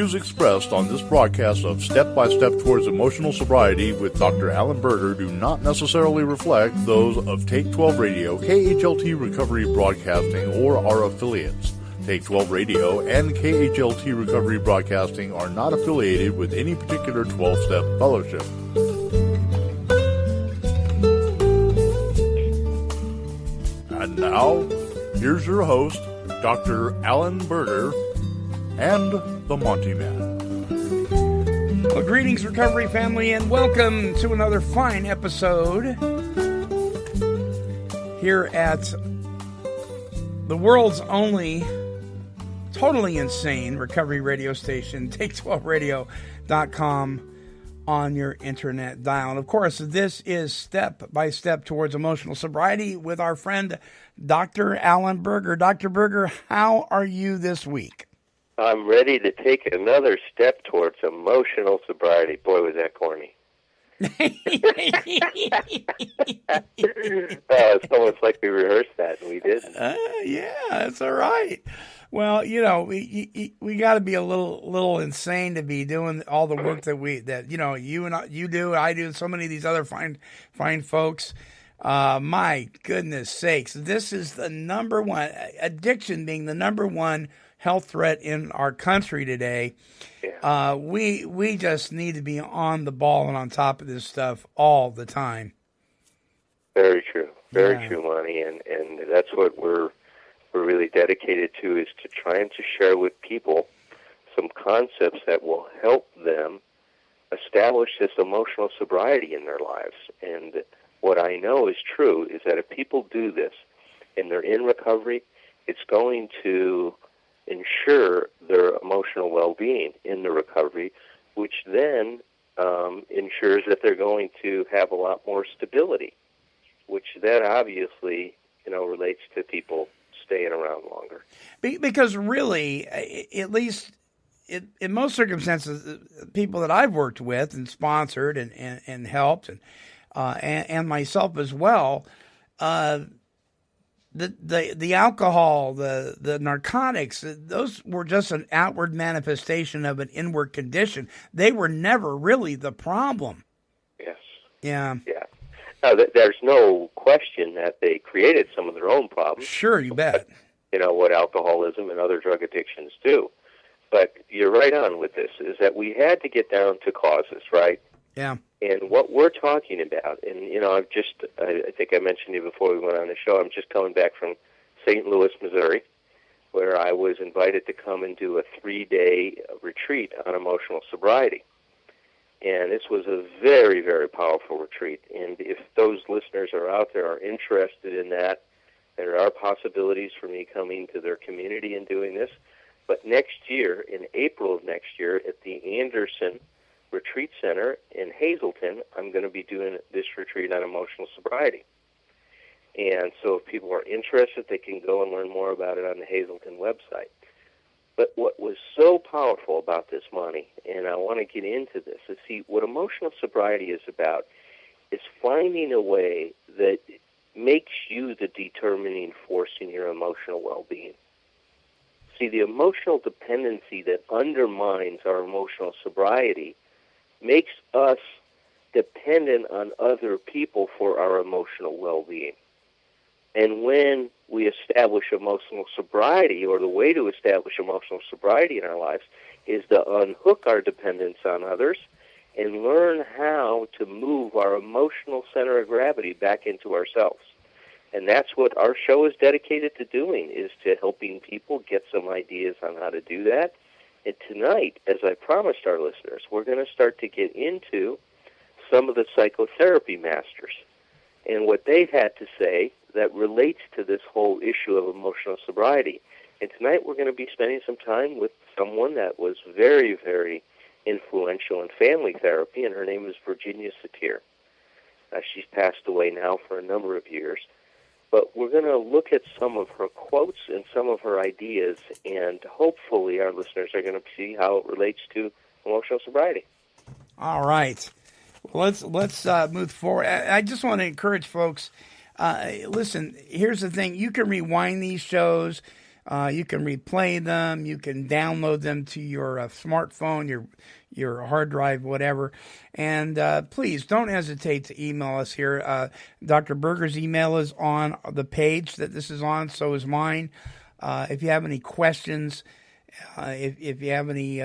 views expressed on this broadcast of Step by Step Towards Emotional Sobriety with Dr. Alan Berger do not necessarily reflect those of Take 12 Radio, KHLT Recovery Broadcasting, or our affiliates. Take 12 Radio and KHLT Recovery Broadcasting are not affiliated with any particular 12-step fellowship. And now, here's your host, Dr. Alan Berger, and the Monty Man. Well, greetings, recovery family, and welcome to another fine episode here at the world's only totally insane recovery radio station, Take12Radio.com, on your internet dial. And of course, this is Step by Step Towards Emotional Sobriety with our friend, Dr. Alan Berger. Dr. Berger, how are you this week? I'm ready to take another step towards emotional sobriety. Boy, was that corny. It's almost like we rehearsed that, and we didn't. Yeah, that's all right. Well, you know, we got to be a little insane to be doing all the work that you do, I do, and so many of these other fine folks. My goodness sakes, this is the number one, addiction being the number one health threat in our country today. Yeah. We just need to be on the ball and on top of this stuff all the time. Very true. Very true, Lonnie. And that's what we're really dedicated to, is to trying to share with people some concepts that will help them establish this emotional sobriety in their lives. And what I know is true is that if people do this and they're in recovery, it's going to ensure their emotional well-being in the recovery, which then ensures that they're going to have a lot more stability, which then obviously, relates to people staying around longer. Because really, at least in most circumstances, people that I've worked with and sponsored and helped and myself as well, the alcohol, the narcotics, those were just an outward manifestation of an inward condition. They were never really the problem. Yes. Yeah. Yeah. Now, there's no question that they created some of their own problems. Sure, you bet. What alcoholism and other drug addictions do. But you're right on with this, is that we had to get down to causes, right? Yeah. And what we're talking about, and, I think I mentioned to you before we went on the show, I'm just coming back from St. Louis, Missouri, where I was invited to come and do a 3-day retreat on emotional sobriety. And this was a very, very powerful retreat. And if those listeners are out there are interested in that, there are possibilities for me coming to their community and doing this. But next year, in April of next year, at the Anderson Retreat Center in Hazleton, I'm going to be doing this retreat on emotional sobriety. And so if people are interested, they can go and learn more about it on the Hazleton website. But what was so powerful about this, Monty, and I want to get into this, is see, what emotional sobriety is about is finding a way that makes you the determining force in your emotional well-being. See, the emotional dependency that undermines our emotional sobriety makes us dependent on other people for our emotional well-being. And when we establish emotional sobriety, or the way to establish emotional sobriety in our lives, is to unhook our dependence on others and learn how to move our emotional center of gravity back into ourselves. And that's what our show is dedicated to doing, is to helping people get some ideas on how to do that. And tonight, as I promised our listeners, we're going to start to get into some of the psychotherapy masters and what they've had to say that relates to this whole issue of emotional sobriety. And tonight we're going to be spending some time with someone that was very, very influential in family therapy, and her name is Virginia Satir. She's passed away now for a number of years. But we're going to look at some of her quotes and some of her ideas, and hopefully our listeners are going to see how it relates to emotional sobriety. All right. Well, let's move forward. I just want to encourage folks, listen, here's the thing. You can rewind these shows. You can replay them. You can download them to your smartphone, your hard drive, whatever. And please don't hesitate to email us here. Dr. Berger's email is on the page that this is on. So is mine. If you have any questions, if you have any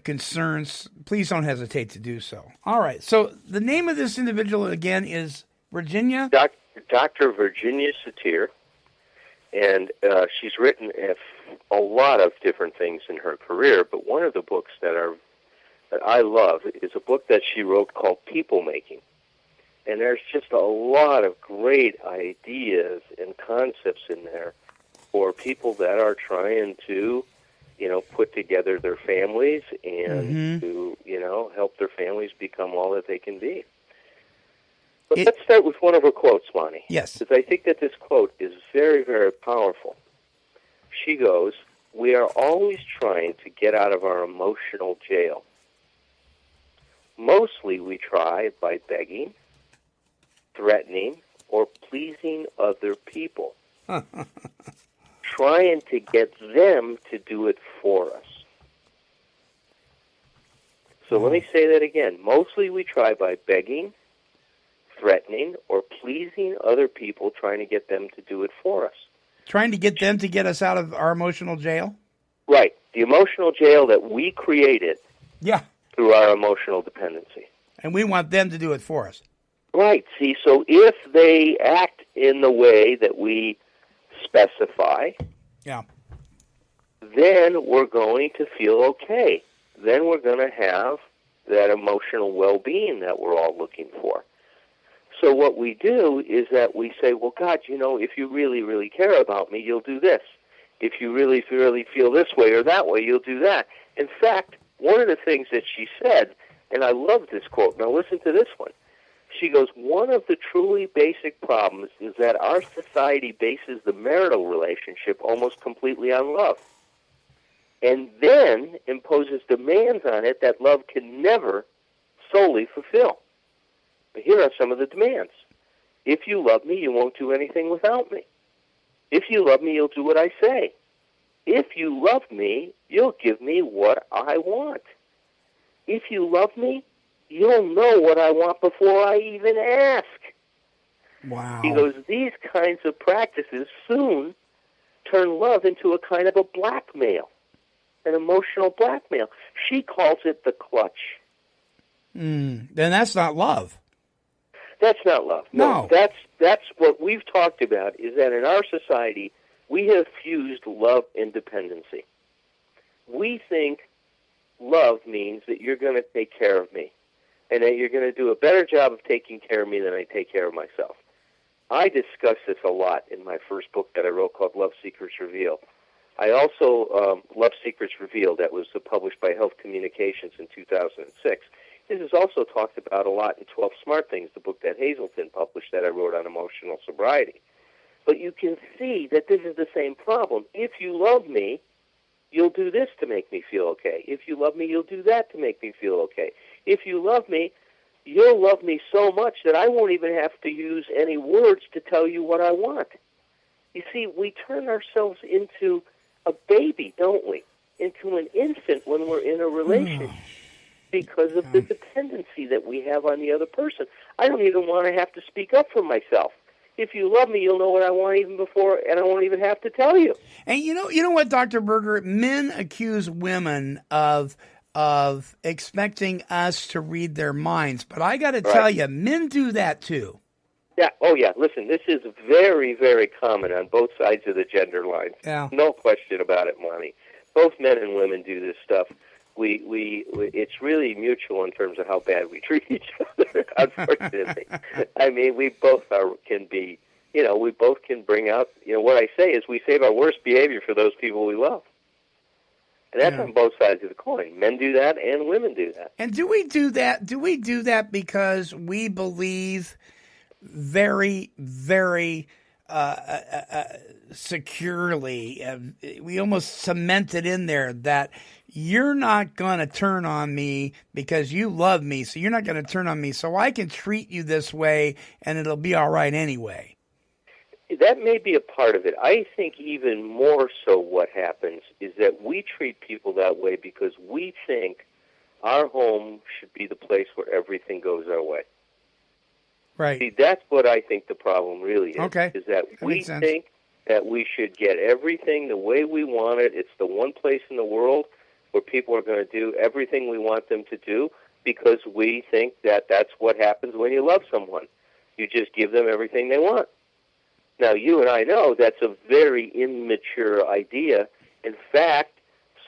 concerns, please don't hesitate to do so. All right. So the name of this individual again is Virginia? Dr. Virginia Satir. And she's written a lot of different things in her career, but one of the books that I love is a book that she wrote called People Making. And there's just a lot of great ideas and concepts in there for people that are trying to, put together their families and to, help their families become all that they can be. But let's start with one of her quotes, Monty. Yes. Because I think that this quote is very, very powerful. She goes, "We are always trying to get out of our emotional jail. Mostly we try by begging, threatening, or pleasing other people. Trying to get them to do it for us." So let me say that again. Mostly we try by begging, threatening, or pleasing other people, trying to get them to do it for us. Trying to get them to get us out of our emotional jail? Right. The emotional jail that we created through our emotional dependency. And we want them to do it for us. Right. See, so if they act in the way that we specify, then we're going to feel okay. Then we're going to have that emotional well-being that we're all looking for. So what we do is that we say, well, God, if you really, really care about me, you'll do this. If you really, really feel this way or that way, you'll do that. In fact, one of the things that she said, and I love this quote, now listen to this one. She goes, "One of the truly basic problems is that our society bases the marital relationship almost completely on love, and then imposes demands on it that love can never solely fulfill. But here are some of the demands. If you love me, you won't do anything without me. If you love me, you'll do what I say. If you love me, you'll give me what I want. If you love me, you'll know what I want before I even ask." Wow. He goes, these kinds of practices soon turn love into a kind of a blackmail, an emotional blackmail. She calls it the clutch. Then that's not love. That's not love. No. That's what we've talked about, is that in our society, we have fused love and dependency. We think love means that you're going to take care of me, and that you're going to do a better job of taking care of me than I take care of myself. I discuss this a lot in my first book that I wrote called Love Secrets Revealed. I also, Love Secrets Revealed, that was published by Health Communications in 2006. This is also talked about a lot in 12 Smart Things, the book that Hazelton published that I wrote on emotional sobriety. But you can see that this is the same problem. If you love me, you'll do this to make me feel okay. If you love me, you'll do that to make me feel okay. If you love me, you'll love me so much that I won't even have to use any words to tell you what I want. You see, we turn ourselves into a baby, don't we? Into an infant when we're in a relationship because of the dependency that we have on the other person. I don't even want to have to speak up for myself. If you love me, you'll know what I want even before, and I won't even have to tell you. And you know what, Dr. Berger? Men accuse women of expecting us to read their minds, but I got to tell you, men do that too. Yeah. Oh, yeah. Listen, this is very, very common on both sides of the gender line. Yeah. No question about it, Monty. Both men and women do this stuff. It's really mutual in terms of how bad we treat each other, unfortunately. I mean, we both can be, we both can bring out, what I say is we save our worst behavior for those people we love. And that's on both sides of the coin. Men do that and women do that. And do we do that? Do we do that because we believe very, very securely, we almost cement it in there that you're not going to turn on me because you love me, so you're not going to turn on me, so I can treat you this way and it'll be all right anyway? that may be a part of it. I think even more so what happens is that we treat people that way because we think our home should be the place where everything goes our way. Right. See, that's what I think the problem really is. Okay. Is that we think that we should get everything the way we want it. It's the one place in the world where people are going to do everything we want them to do because we think that that's what happens when you love someone. You just give them everything they want. Now, you and I know that's a very immature idea. In fact,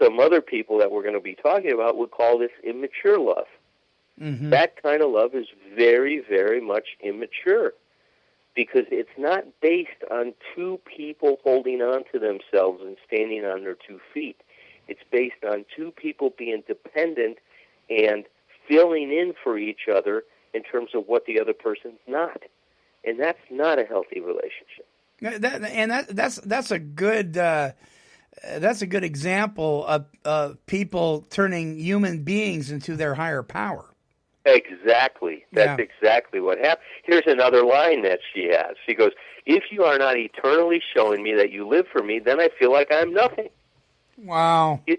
some other people that we're going to be talking about would call this immature love. Mm-hmm. That kind of love is very, very much immature because it's not based on two people holding on to themselves and standing on their 2 feet. It's based on two people being dependent and filling in for each other in terms of what the other person's not. And that's not a healthy relationship. That's a good example of people turning human beings into their higher power. Exactly. That's exactly what happened. Here's another line that she has. She goes, "If you are not eternally showing me that you live for me, then I feel like I'm nothing." Wow. You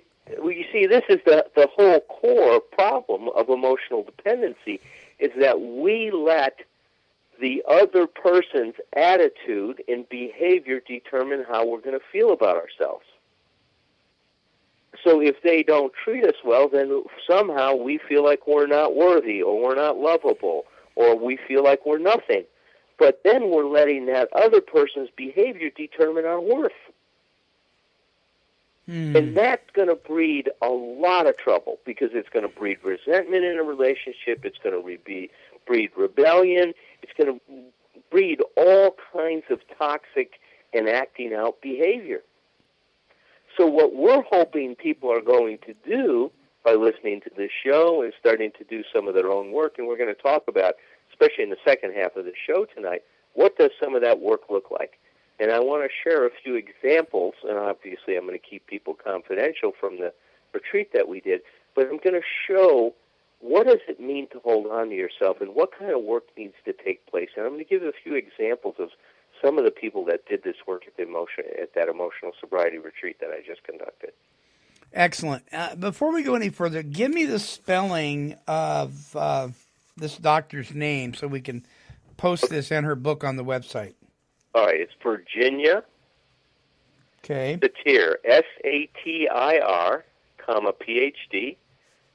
see, this is the whole core problem of emotional dependency, is that we let the other person's attitude and behavior determine how we're going to feel about ourselves. So if they don't treat us well, then somehow we feel like we're not worthy or we're not lovable or we feel like we're nothing. But then we're letting that other person's behavior determine our worth. And that's going to breed a lot of trouble because it's going to breed resentment in a relationship. It's going to breed rebellion. It's going to breed all kinds of toxic and acting out behavior. So what we're hoping people are going to do by listening to this show and starting to do some of their own work, and we're going to talk about, especially in the second half of the show tonight, what does some of that work look like? And I want to share a few examples, and obviously I'm going to keep people confidential from the retreat that we did, but I'm going to show what does it mean to hold on to yourself and what kind of work needs to take place. And I'm going to give a few examples of some of the people that did this work at that emotional sobriety retreat that I just conducted. Excellent. Before we go any further, give me the spelling of this doctor's name so we can post this and her book on the website. All right, it's Virginia Satir, Satir, PhD.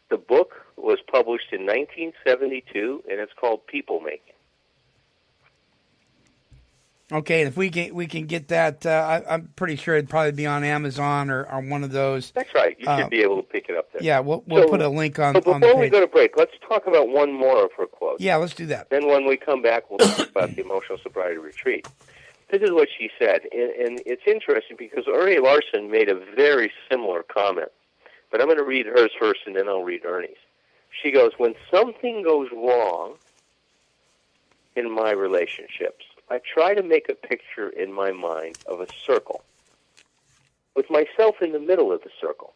The book was published in 1972, and it's called People Making. Okay, if we can get that, I'm pretty sure it'd probably be on Amazon or on one of those. That's right. You should be able to pick it up there. Yeah, we'll put a link on the page. Before we go to break, let's talk about one more of her quotes. Yeah, let's do that. Then when we come back, we'll talk about the emotional sobriety retreat. This is what she said, and it's interesting because Ernie Larson made a very similar comment. But I'm going to read hers first, and then I'll read Ernie's. She goes, "When something goes wrong in my relationships, I try to make a picture in my mind of a circle with myself in the middle of the circle.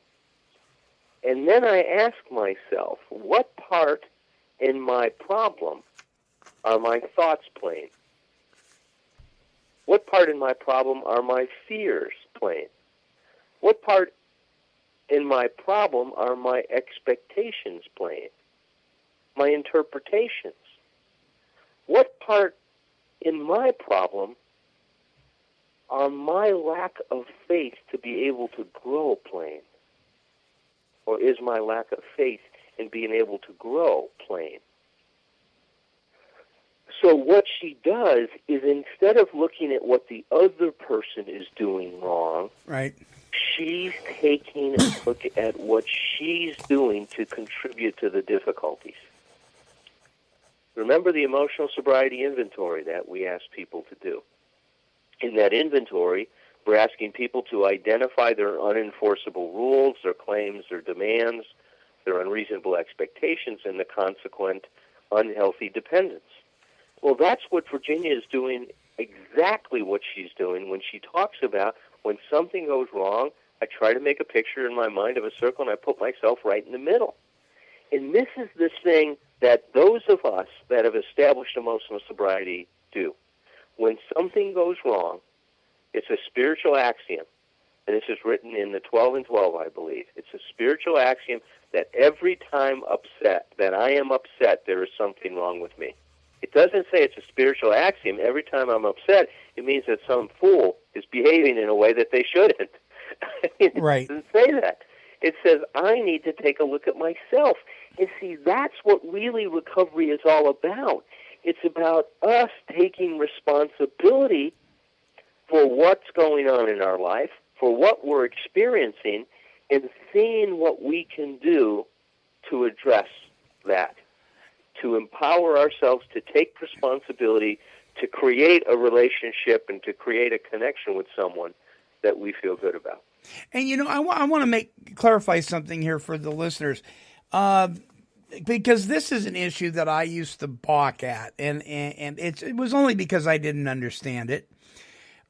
And then I ask myself, what part in my problem are my thoughts playing? What part in my problem are my fears playing? What part in my problem are my expectations playing? My interpretations? What part in my problem are my lack of faith to be able to grow playing? Or is my lack of faith in being able to grow playing?" So what she does is, instead of looking at what the other person is doing wrong, right, she's taking a look at what she's doing to contribute to the difficulties. Remember the emotional sobriety inventory that we asked people to do. In that inventory, we're asking people to identify their unenforceable rules, their claims, their demands, their unreasonable expectations, and the consequent unhealthy dependence. Well, that's what Virginia is doing, exactly what she's doing when she talks about when something goes wrong, I try to make a picture in my mind of a circle and I put myself right in the middle. And this is the thing that those of us that have established emotional sobriety do. when something goes wrong, it's a spiritual axiom, and this is written in the 12 and 12, I believe. It's a spiritual axiom that every time that I am upset, there is something wrong with me. It doesn't say it's a spiritual axiom. Every time I'm upset, it means that some fool is behaving in a way that they shouldn't. Right. It doesn't say that. It says I need to take a look at myself. And see, that's what really recovery is all about. It's about us taking responsibility for what's going on in our life, for what we're experiencing, and seeing what we can do to address that, to empower ourselves to take responsibility, to create a relationship and to create a connection with someone that we feel good about. And, I want to clarify something here for the listeners, because this is an issue that I used to balk at, and it was only because I didn't understand it.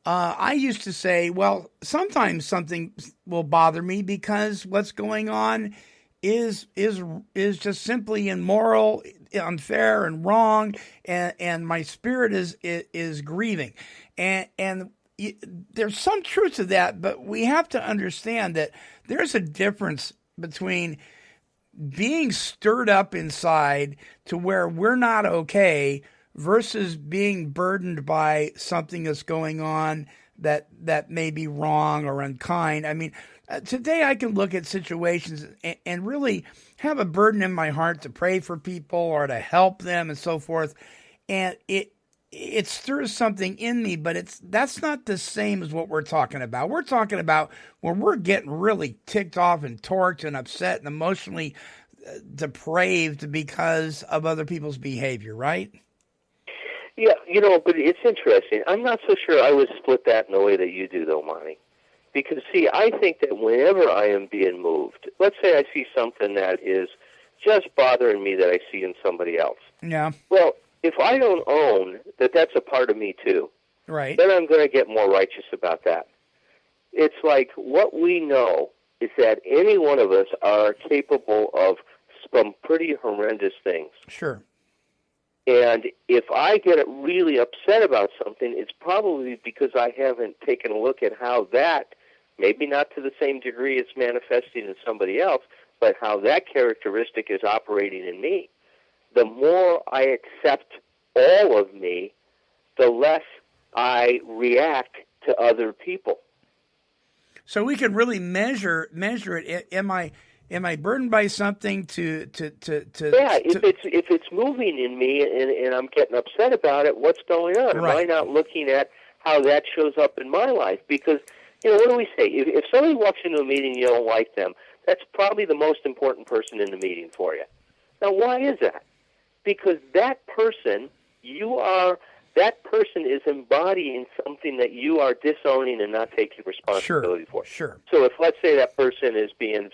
I used to say, well, sometimes something will bother me because what's going on is just simply immoral, unfair, and wrong, and my spirit is grieving, and there's some truth to that, but we have to understand that there's a difference between being stirred up inside to where we're not okay versus being burdened by something that's going on that may be wrong or unkind. I mean, today I can look at situations and really have a burden in my heart to pray for people or to help them and so forth, and it stirs something in me, but that's not the same as what we're talking about. We're talking about when we're getting really ticked off and torqued and upset and emotionally depraved because of other people's behavior, right? Yeah, but it's interesting. I'm not so sure I would split that in the way that you do, though, Monty. Because, see, I think that whenever I am being moved, let's say I see something that is just bothering me that I see in somebody else. Yeah. Well, if I don't own that that's a part of me too, right, then I'm going to get more righteous about that. It's like what we know is that any one of us are capable of some pretty horrendous things. Sure. And if I get really upset about something, it's probably because I haven't taken a look at how that, maybe not to the same degree it's manifesting in somebody else, but how that characteristic is operating in me. The more I accept all of me, the less I react to other people. So we can really measure it. Am I burdened by something to if it's moving in me and I'm getting upset about it, what's going on? Right. Am I not looking at how that shows up in my life? Because, what do we say? If somebody walks into a meeting and you don't like them, that's probably the most important person in the meeting for you. Now, why is that? Because that person is embodying something that you are disowning and not taking responsibility for. Sure. So if, let's say, that person is being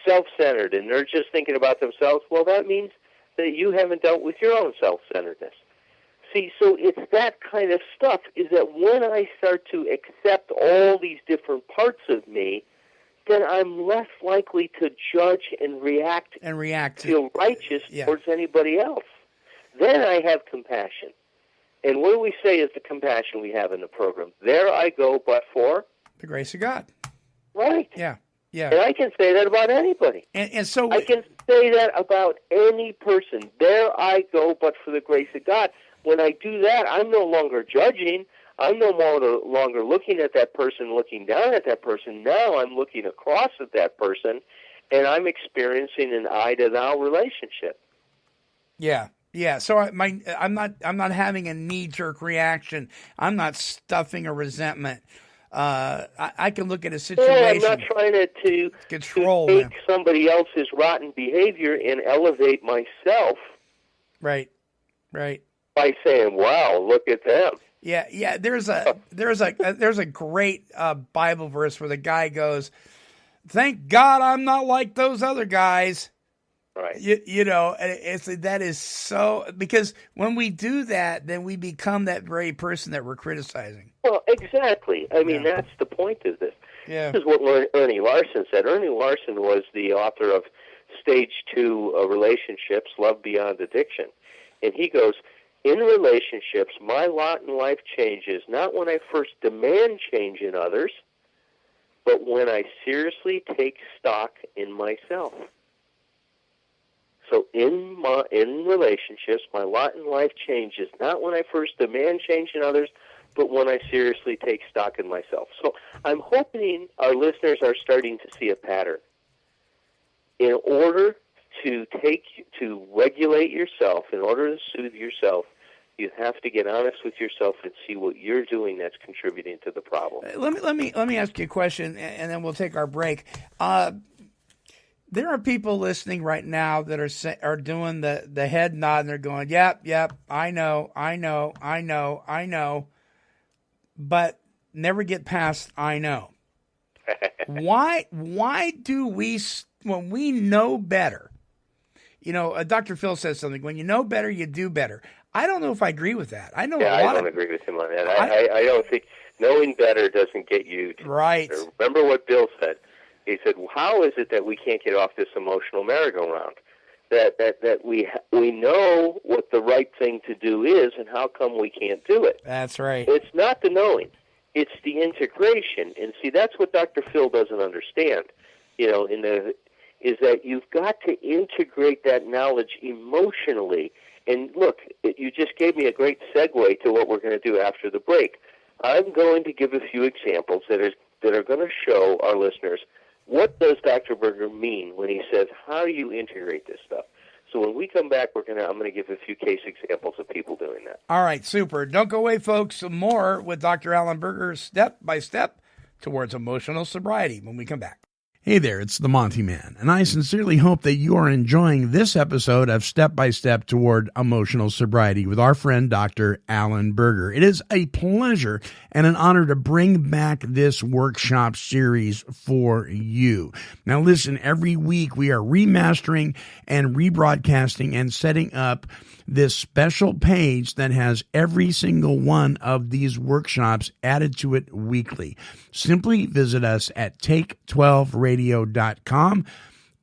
self-centered and they're just thinking about themselves, well, that means that you haven't dealt with your own self-centeredness. See, so it's that kind of stuff is that when I start to accept all these different parts of me, then I'm less likely to judge and react feel righteous towards anybody else. Then I have compassion. And what do we say is the compassion we have in the program? There I go, but for? The grace of God. Right. Yeah. And I can say that about anybody. And so I can say that about any person. There I go, but for the grace of God. When I do that, I'm no longer judging. I'm no longer looking at that person, looking down at that person. Now I'm looking across at that person, and I'm experiencing an I-to-thou relationship. Yeah. Yeah, so I'm not having a knee-jerk reaction. I'm not stuffing a resentment. I can look at a situation. Yeah, I'm not trying to take somebody else's rotten behavior and elevate myself. Right. By saying, "Wow, look at them." Yeah. There's a great Bible verse where the guy goes, "Thank God I'm not like those other guys." Right. That is so, because when we do that, then we become that very person that we're criticizing. Well, exactly. I mean, that's the point of this. Yeah. This is what Ernie Larson said. Ernie Larson was the author of Stage 2 Relationships, Love Beyond Addiction. And he goes, In relationships, my lot in life changes not when I first demand change in others, but when I seriously take stock in myself. So in relationships, my lot in life changes not when I first demand change in others, but when I seriously take stock in myself. So I'm hoping our listeners are starting to see a pattern. In order to regulate yourself, in order to soothe yourself, you have to get honest with yourself and see what you're doing that's contributing to the problem. Let me ask you a question, and then we'll take our break. There are people listening right now that are doing the head nod, and they're going, "Yep, I know," but never get past "I know." Why do we, when we know better? Dr. Phil says something. When you know better, you do better. I don't know if I agree with that. I don't agree with him on that. I don't think knowing better doesn't get you to right. Better. Remember what Bill said. He said, "How is it that we can't get off this emotional merry-go-round? That we know what the right thing to do is, and how come we can't do it?" That's right. It's not the knowing; it's the integration. And see, that's what Dr. Phil doesn't understand. Is that you've got to integrate that knowledge emotionally. And look, you just gave me a great segue to what we're going to do after the break. I'm going to give a few examples that are going to show our listeners what does Dr. Berger mean when he says, how do you integrate this stuff? So when we come back, I'm going to give a few case examples of people doing that. All right, super. Don't go away, folks. More with Dr. Alan Berger, step by step towards emotional sobriety when we come back. Hey there, it's the Monty Man, and I sincerely hope that you are enjoying this episode of Step by Step Toward Emotional Sobriety with our friend Dr. Alan Berger. It is a pleasure and an honor to bring back this workshop series for you. Now listen, every week we are remastering and rebroadcasting and setting up this special page that has every single one of these workshops added to it weekly. Simply visit us at take12radio.com.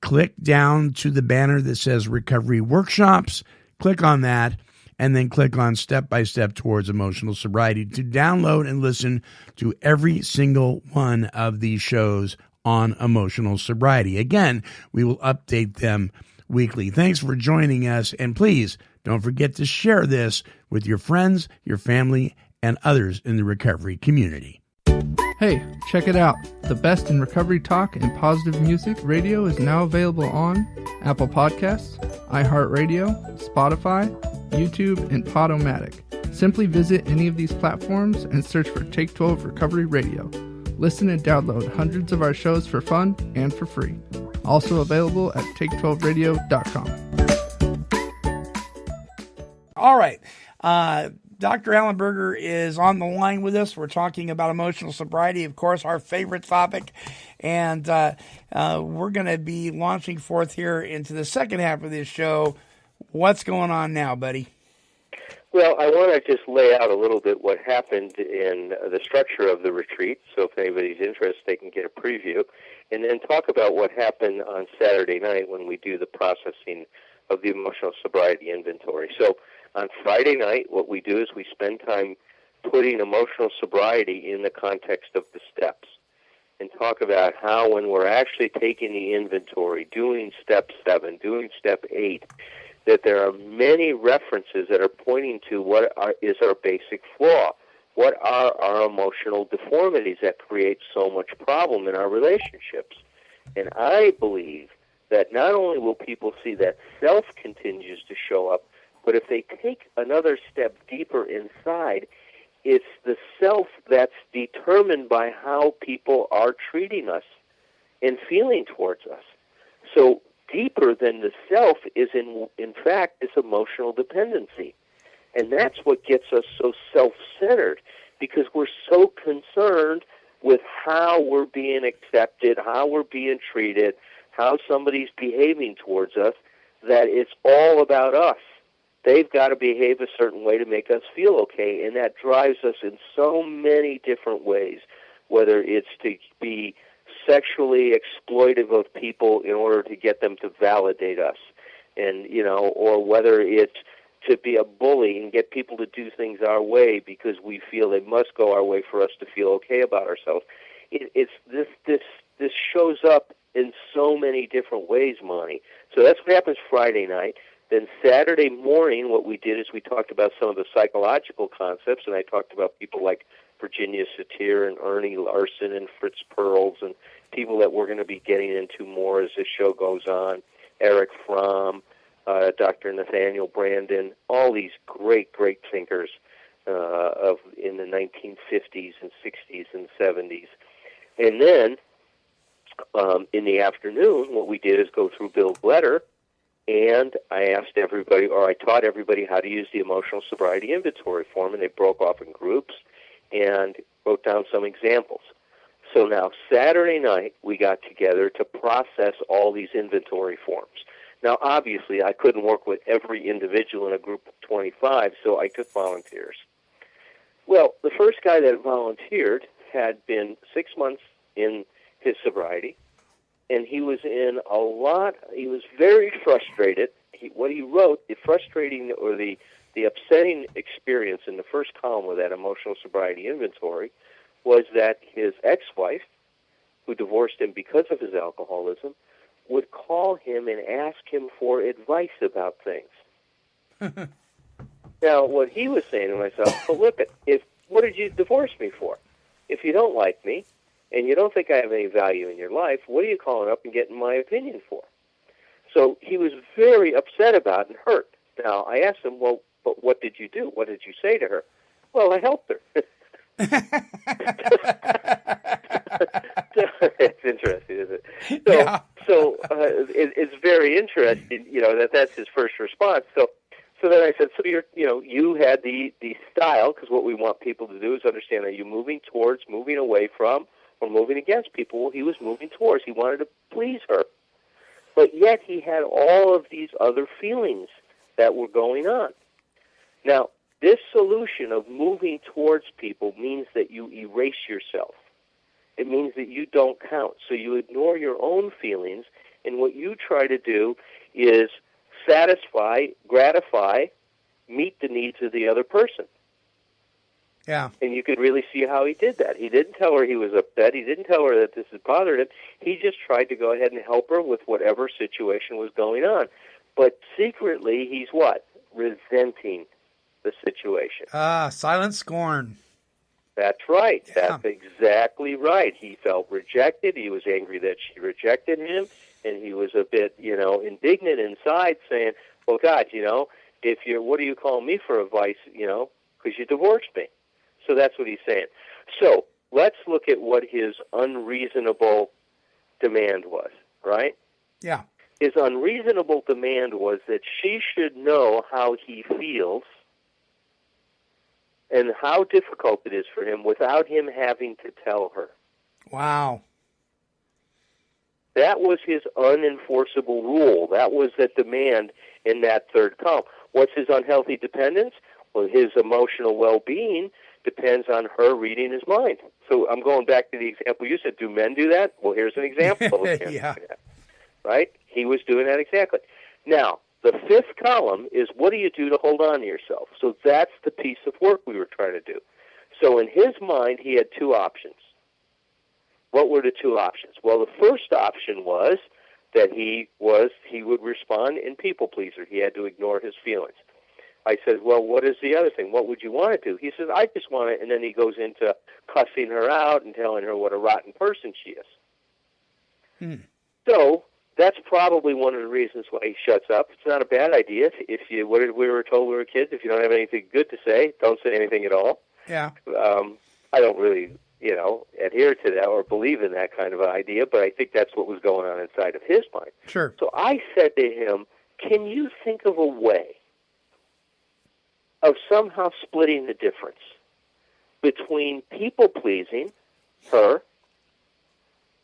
Click down to the banner that says Recovery Workshops. Click on that, and then click on Step by Step Towards Emotional Sobriety to download and listen to every single one of these shows on emotional sobriety. Again, we will update them weekly. Thanks for joining us, and please don't forget to share this with your friends, your family, and others in the recovery community. Hey, check it out. The best in recovery talk and positive music radio is now available on Apple Podcasts, iHeartRadio, Spotify, YouTube, and Podomatic. Simply visit any of these platforms and search for Take 12 Recovery Radio. Listen and download hundreds of our shows for fun and for free. Also available at take12radio.com. All right. Dr. Alan Berger is on the line with us. We're talking about emotional sobriety, of course, our favorite topic. And we're going to be launching forth here into the second half of this show. What's going on now, buddy? Well, I want to just lay out a little bit what happened in the structure of the retreat, so if anybody's interested, they can get a preview, and then talk about what happened on Saturday night when we do the processing of the emotional sobriety inventory. So on Friday night, what we do is we spend time putting emotional sobriety in the context of the steps and talk about how when we're actually taking the inventory, doing step 7, doing step 8, that there are many references that are pointing to what is our basic flaw. What are our emotional deformities that create so much problem in our relationships? And I believe that not only will people see that self continues to show up, but if they take another step deeper inside, it's the self that's determined by how people are treating us and feeling towards us. So deeper than the self is, in fact, this emotional dependency. And that's what gets us so self-centered, because we're so concerned with how we're being accepted, how we're being treated, how somebody's behaving towards us, that it's all about us. They've got to behave a certain way to make us feel okay, and that drives us in so many different ways, whether it's to be sexually exploitive of people in order to get them to validate us, and or whether it's to be a bully and get people to do things our way because we feel they must go our way for us to feel okay about ourselves. This shows up in so many different ways, Monty. So that's what happens Friday night. Then Saturday morning, what we did is we talked about some of the psychological concepts, and I talked about people like Virginia Satir and Ernie Larson and Fritz Perls and people that we're going to be getting into more as this show goes on. Eric Fromm, Dr. Nathaniel Brandon, all these great thinkers in the 1950s and 60s and 70s. And then in the afternoon, what we did is go through Bill's letter, and I asked everybody, or I taught everybody how to use the emotional sobriety inventory form, and they broke off in groups and wrote down some examples. So now Saturday night, we got together to process all these inventory forms. Now, obviously, I couldn't work with every individual in a group of 25, so I took volunteers. Well, the first guy that volunteered had been 6 months in his sobriety, and he was he was very frustrated. What he wrote, the frustrating or the upsetting experience in the first column of that emotional sobriety inventory was that his ex-wife, who divorced him because of his alcoholism, would call him and ask him for advice about things. Now, what he was saying to myself, well, look, what did you divorce me for? If you don't like me, and you don't think I have any value in your life, what are you calling up and getting my opinion for? So he was very upset about it and hurt. Now, I asked him, well, but what did you do? What did you say to her? Well, I helped her. It's interesting, isn't it? So it's very interesting, that's his first response. So then I said, so you had the style, because what we want people to do is understand, are you moving towards, moving away from, or moving against people? Well, he was moving towards. He wanted to please her. But yet he had all of these other feelings that were going on. Now, this solution of moving towards people means that you erase yourself. It means that you don't count. So you ignore your own feelings, and what you try to do is satisfy, gratify, meet the needs of the other person. Yeah. And you could really see how he did that. He didn't tell her he was upset. He didn't tell her that this had bothered him. He just tried to go ahead and help her with whatever situation was going on. But secretly, he's what? Resenting the situation. Silent scorn. That's right. Yeah. That's exactly right. He felt rejected. He was angry that she rejected him, and he was a bit, indignant inside, saying, well, God, what do you call me for advice, because you divorced me. So that's what he's saying. So let's look at what his unreasonable demand was, right? Yeah. His unreasonable demand was that she should know how he feels and how difficult it is for him without him having to tell her. Wow. That was his unenforceable rule. That was the demand in that third column. What's his unhealthy dependence? Well, his emotional well-being depends on her reading his mind. So I'm going back to the example you said. Do men do that? Well, here's an example. Yeah. Right? He was doing that exactly. Now, the fifth column is what do you do to hold on to yourself? So that's the piece of work we were trying to do. So in his mind, he had two options. What were the two options? Well, the first option was that he would respond in people pleaser. He had to ignore his feelings. I said, well, what is the other thing? What would you want to do? He says, I just want it. And then he goes into cussing her out and telling her what a rotten person she is. So that's probably one of the reasons why he shuts up. It's not a bad idea. What did we were told when we were kids? If you don't have anything good to say, don't say anything at all. Yeah. I don't really, adhere to that or believe in that kind of an idea, but I think that's what was going on inside of his mind. Sure. So I said to him, can you think of a way of somehow splitting the difference between people-pleasing her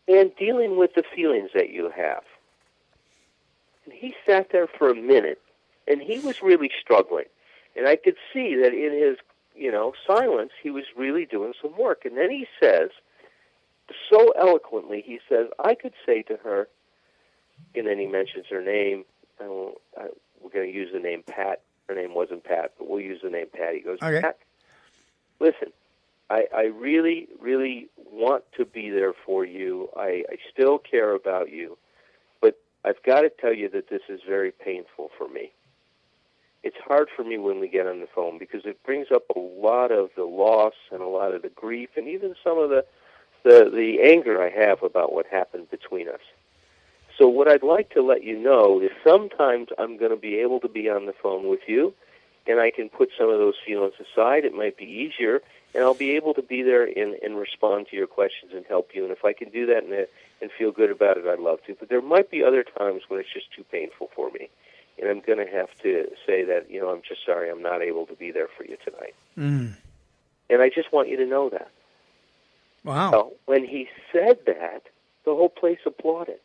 and dealing with the feelings that you have? And he sat there for a minute, and he was really struggling. And I could see that in his, silence, he was really doing some work. And then he says, so eloquently, he says, I could say to her, and then he mentions her name, we're going to use the name Pat, her name wasn't Pat, but we'll use the name Pat. He goes, Okay. Pat, listen, I really, really want to be there for you. I still care about you, but I've got to tell you that this is very painful for me. It's hard for me when we get on the phone because it brings up a lot of the loss and a lot of the grief and even some of the anger I have about what happened between us. So what I'd like to let you know is sometimes I'm going to be able to be on the phone with you, and I can put some of those feelings aside. It might be easier, and I'll be able to be there and respond to your questions and help you. And if I can do that and feel good about it, I'd love to. But there might be other times when it's just too painful for me, and I'm going to have to say that, I'm just sorry I'm not able to be there for you tonight. Mm. And I just want you to know that. Wow. Well, when he said that, the whole place applauded.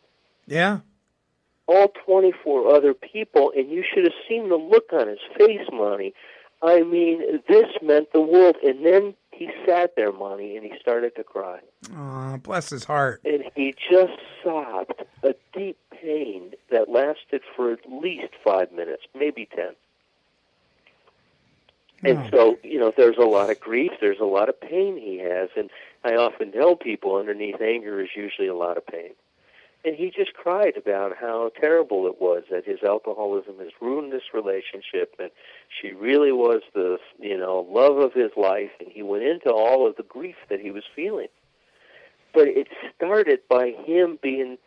Yeah. All 24 other people, and you should have seen the look on his face, Monty. I mean, this meant the world. And then he sat there, Monty, and he started to cry. Oh, bless his heart. And he just sobbed, a deep pain that lasted for at least 5 minutes, maybe 10. And so, there's a lot of grief, there's a lot of pain he has, and I often tell people underneath anger is usually a lot of pain. And he just cried about how terrible it was that his alcoholism has ruined this relationship, and she really was the, love of his life, and he went into all of the grief that he was feeling. But it started by him being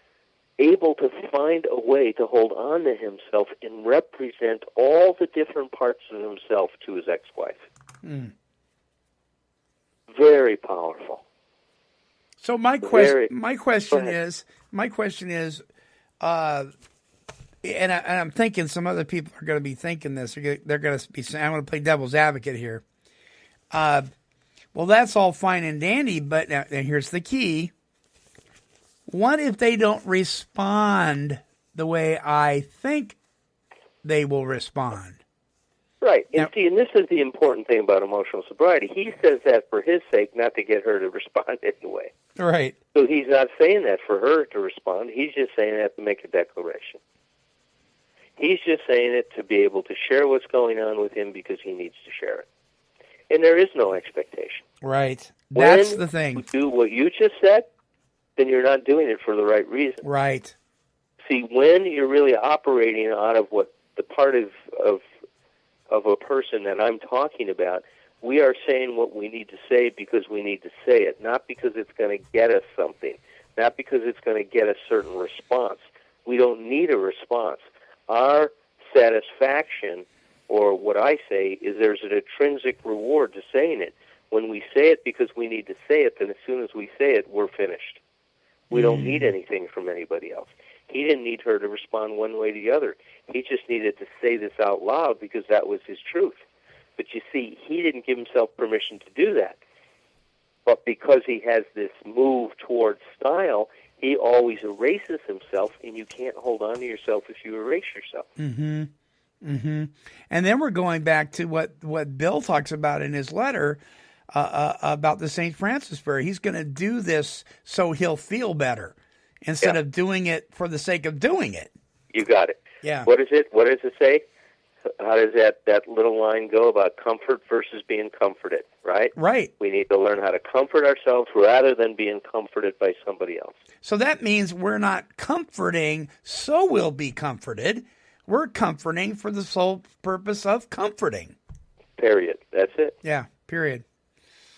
able to find a way to hold on to himself and represent all the different parts of himself to his ex-wife. Mm. Very powerful. So my question is, and I'm thinking some other people are going to be thinking this. They're going to be saying, I'm going to play devil's advocate here. Well, that's all fine and dandy, but now here's the key. What if they don't respond the way I think they will respond? Right. And this is the important thing about emotional sobriety. He says that for his sake, not to get her to respond anyway. Right. So he's not saying that for her to respond. He's just saying that to make a declaration. He's just saying it to be able to share what's going on with him because he needs to share it. And there is no expectation. Right. That's the thing. When you do what you just said, then you're not doing it for the right reason. Right. See, when you're really operating out of what the part of a person that I'm talking about, we are saying what we need to say because we need to say it, not because it's going to get us something, not because it's going to get a certain response. We don't need a response. Our satisfaction, or what I say, is there's an intrinsic reward to saying it. When we say it because we need to say it, then as soon as we say it, we're finished. We don't need anything from anybody else. He didn't need her to respond one way or the other. He just needed to say this out loud because that was his truth. But you see, he didn't give himself permission to do that. But because he has this move towards style, he always erases himself, and you can't hold on to yourself if you erase yourself. Mm-hmm. Mm-hmm. And then we're going back to what Bill talks about in his letter about the St. Francis Prayer. He's going to do this so he'll feel better instead of doing it for the sake of doing it. You got it. Yeah. What is it? What does it say? How does that little line go about comfort versus being comforted, right? Right. We need to learn how to comfort ourselves rather than being comforted by somebody else. So that means we're not comforting so we'll be comforted. We're comforting for the sole purpose of comforting. Period. That's it. Yeah, period.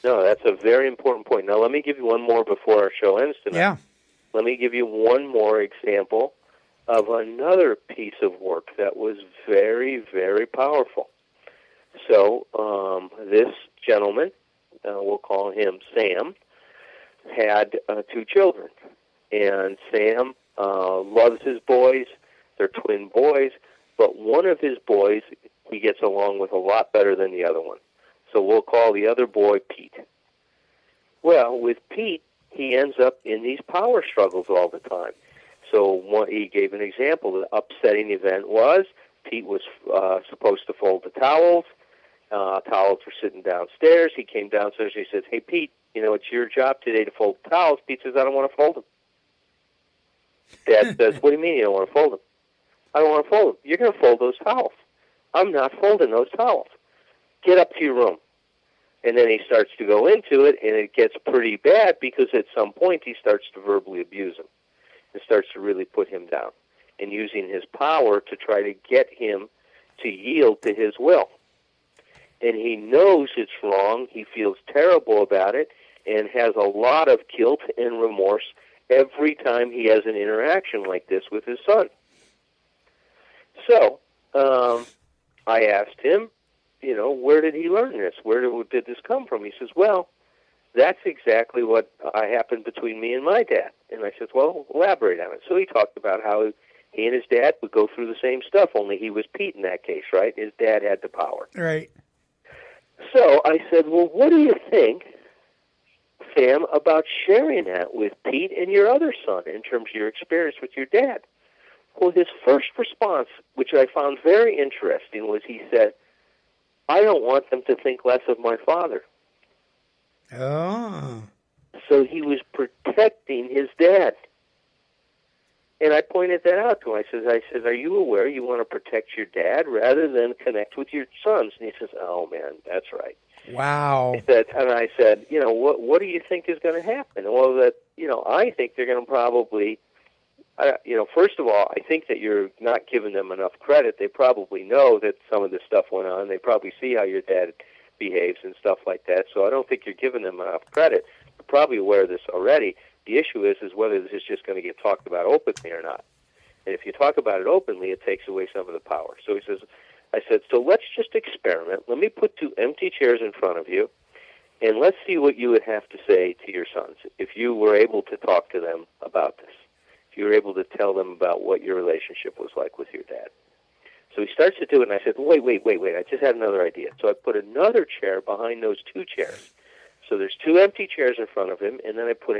No, that's a very important point. Now, let me give you one more before our show ends tonight. Yeah. Let me give you one more example of another piece of work that was very, very powerful. So this gentleman, we'll call him Sam, had 2 children. And Sam loves his boys. They're twin boys. But one of his boys he gets along with a lot better than the other one. So we'll call the other boy Pete. Well, with Pete, he ends up in these power struggles all the time. So he gave an example. The upsetting event was Pete was supposed to fold the towels. Towels were sitting downstairs. He came downstairs and he says, "Hey, Pete, it's your job today to fold the towels." Pete says, "I don't want to fold them." Dad says, "What do you mean you don't want to fold them?" "I don't want to fold them." "You're going to fold those towels." I'm not folding those towels. Get up to your room. And then he starts to go into it, and it gets pretty bad because at some point he starts to verbally abuse him and starts to really put him down and using his power to try to get him to yield to his will. And he knows it's wrong. He feels terrible about it and has a lot of guilt and remorse every time he has an interaction like this with his son. So I asked him, where did he learn this? Where did this come from? He says, well, that's exactly what happened between me and my dad. And I said, well, elaborate on it. So he talked about how he and his dad would go through the same stuff, only he was Pete in that case, right? His dad had the power. Right. So I said, well, what do you think, Sam, about sharing that with Pete and your other son in terms of your experience with your dad? Well, his first response, which I found very interesting, was he said, I don't want them to think less of my father. Oh. So he was protecting his dad. And I pointed that out to him. I said, are you aware you want to protect your dad rather than connect with your sons? And he says, oh, man, that's right. Wow. I said, what do you think is going to happen? Well, I think they're going to probably, first of all, I think that you're not giving them enough credit. They probably know that some of this stuff went on. They probably see how your dad behaves and stuff like that. So I don't think you're giving them enough credit. They're probably aware of this already. The issue is whether this is just going to get talked about openly or not. And if you talk about it openly, it takes away some of the power. So I said, so let's just experiment. Let me put 2 empty chairs in front of you, and let's see what you would have to say to your sons if you were able to talk to them about this, if you were able to tell them about what your relationship was like with your dad. So he starts to do it, and I said, wait, I just had another idea. So I put another chair behind those 2 chairs. So there's 2 empty chairs in front of him, and then I put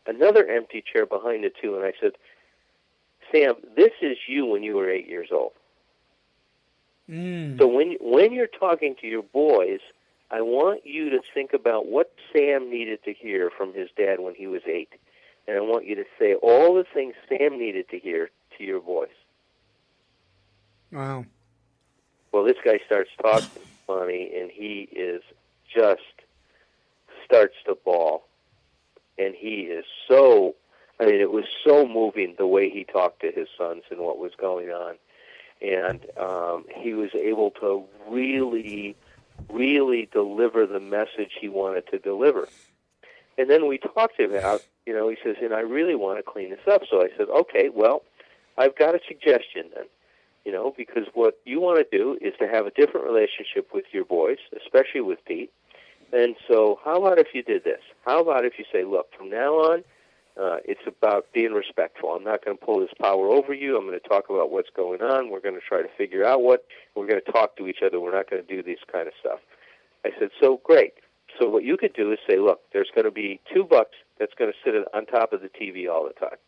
another empty chair behind the 2, and I said, Sam, this is you when you were 8 years old. So when you're talking to your boys, I want you to think about what Sam needed to hear from his dad when he was 8. And I want you to say all the things Sam needed to hear to your boys. Wow. Well, this guy starts talking funny, and he is just starts to bawl. And he is it was so moving the way he talked to his sons and what was going on. And he was able to really, really deliver the message he wanted to deliver. And then we talked about, he says, and I really want to clean this up. So I said, okay, well, I've got a suggestion then, because what you want to do is to have a different relationship with your boys, especially with Pete. And so how about if you did this? How about if you say, look, from now on, it's about being respectful. I'm not going to pull this power over you. I'm going to talk about what's going on. We're going to try to figure out we're going to talk to each other. We're not going to do this kind of stuff. I said, so great. So what you could do is say, look, there's going to be $2 that's going to sit on top of the TV all the time.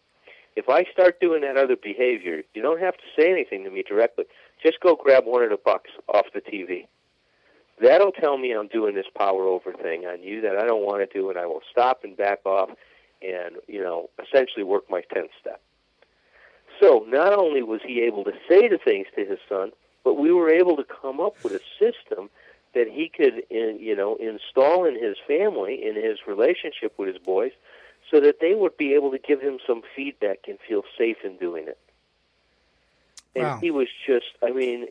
If I start doing that other behavior, you don't have to say anything to me directly. Just go grab one of the bucks off the TV. That'll tell me I'm doing this power over thing on you that I don't want to do, and I will stop and back off and, essentially work my 10th step. So not only was he able to say the things to his son, but we were able to come up with a system that he could, install in his family, in his relationship with his boys, so that they would be able to give him some feedback and feel safe in doing it. And wow. He was just,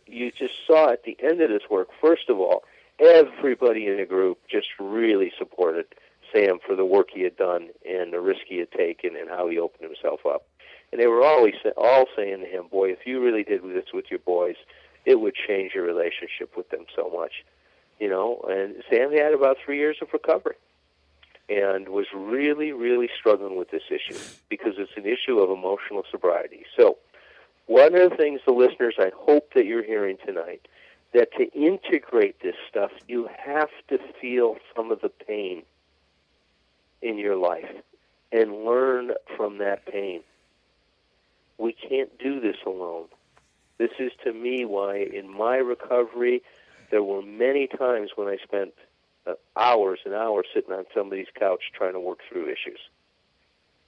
you just saw at the end of this work, first of all, everybody in the group just really supported Sam for the work he had done and the risk he had taken and how he opened himself up. And they were all saying to him, boy, if you really did this with your boys, it would change your relationship with them so much. And Sam had about 3 years of recovery and was really, really struggling with this issue because it's an issue of emotional sobriety. So one of the things, the listeners, I hope that you're hearing tonight, that to integrate this stuff, you have to feel some of the pain in your life and learn from that pain. We can't do this alone. This is, to me, why in my recovery, there were many times when I spent hours and hours sitting on somebody's couch trying to work through issues.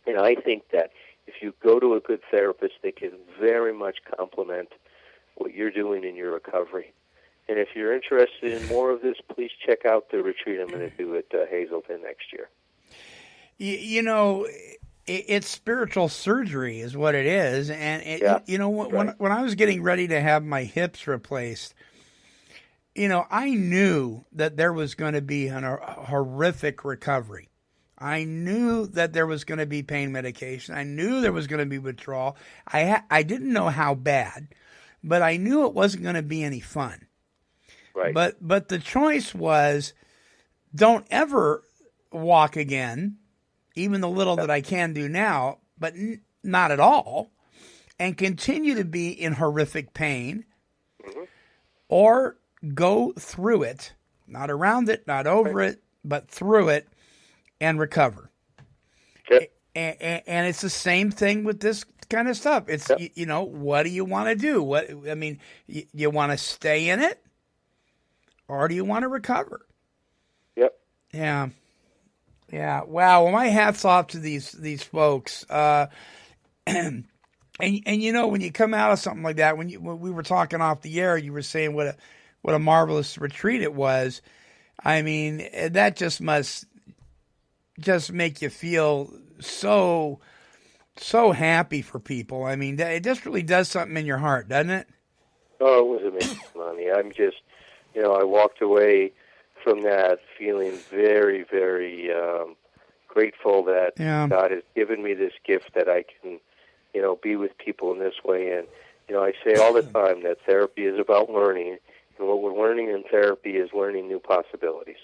And I think that if you go to a good therapist, they can very much complement what you're doing in your recovery. And if you're interested in more of this, please check out the retreat I'm going to do at Hazleton next year. You know, it's spiritual surgery is what it is. And, when I was getting ready to have my hips replaced, I knew that there was going to be a horrific recovery. I knew that there was going to be pain medication. I knew there was going to be withdrawal. I didn't know how bad, but I knew it wasn't going to be any fun. Right. But the choice was, don't ever walk again, even the little that I can do now, but not at all, and continue to be in horrific pain, or go through it, not around it, not over it, but through it, and recover. Yep. And it's the same thing with this kind of stuff. It's, what do you want to do? You want to stay in it? Or do you want to recover? Yep. Yeah. Yeah. Wow. Well, my hat's off to these folks. And when you come out of something like that, when we were talking off the air, you were saying what a marvelous retreat it was. I mean, that just must just make you feel so happy for people. I mean, it just really does something in your heart, doesn't it? Oh, it was amazing, Lonnie. I'm just, I walked away from that feeling very, very grateful that God has given me this gift that I can, be with people in this way. And, I say all the time that therapy is about learning. And what we're learning in therapy is learning new possibilities.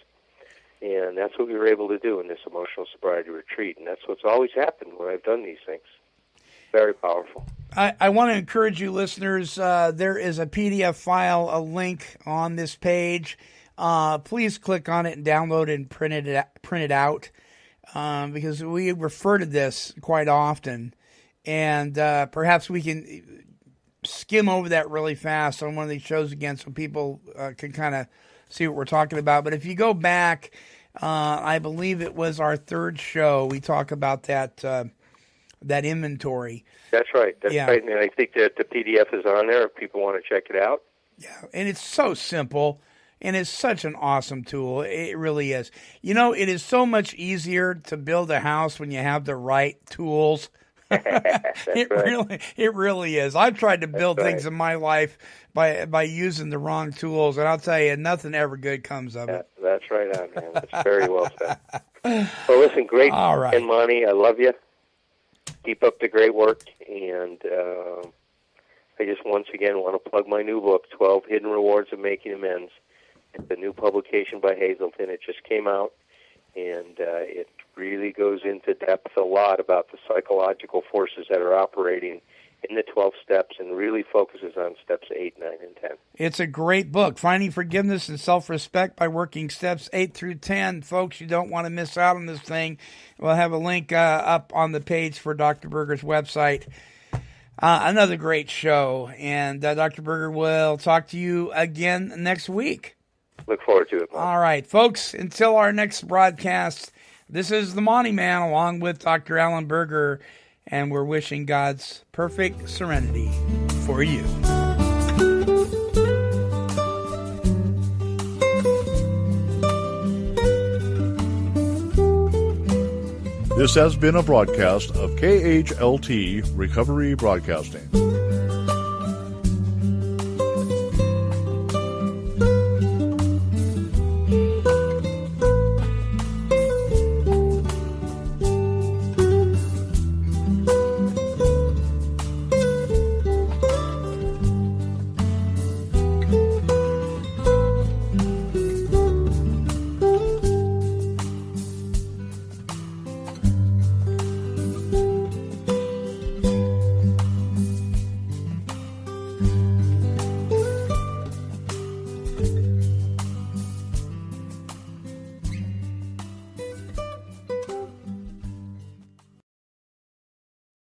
And that's what we were able to do in this emotional sobriety retreat. And that's what's always happened when I've done these things. Very powerful. I want to encourage you listeners, there is a PDF file, a link on this page. Please click on it and download it and print it out because we refer to this quite often. And perhaps we can skim over that really fast on one of these shows again so people can kind of see what we're talking about. But if you go back, I believe it was our third show, we talk about that inventory. That's right. That's right. And I think that the PDF is on there if people want to check it out. Yeah, and it's so simple, and it's such an awesome tool. It really is. It is so much easier to build a house when you have the right tools. It really is. I've tried to build things in my life by using the wrong tools, and I'll tell you, nothing ever good comes of it. That's right on, man. That's very well said. Well, listen, great. All right. And Monty, I love you. Keep up the great work, and I just once again want to plug my new book, 12 Hidden Rewards of Making Amends. It's a new publication by Hazleton. It just came out, and it really goes into depth a lot about the psychological forces that are operating in the 12 steps and really focuses on steps 8, 9, and 10. It's a great book, Finding Forgiveness and Self-Respect by Working Steps 8 through 10. Folks, you don't want to miss out on this thing. We'll have a link up on the page for Dr. Berger's website. Another great show, and Dr. Berger will talk to you again next week. Look forward to it, Mom. All right, folks, until our next broadcast, this is the Monty Man along with Dr. Alan Berger, and we're wishing God's perfect serenity for you. This has been a broadcast of KHLT Recovery Broadcasting.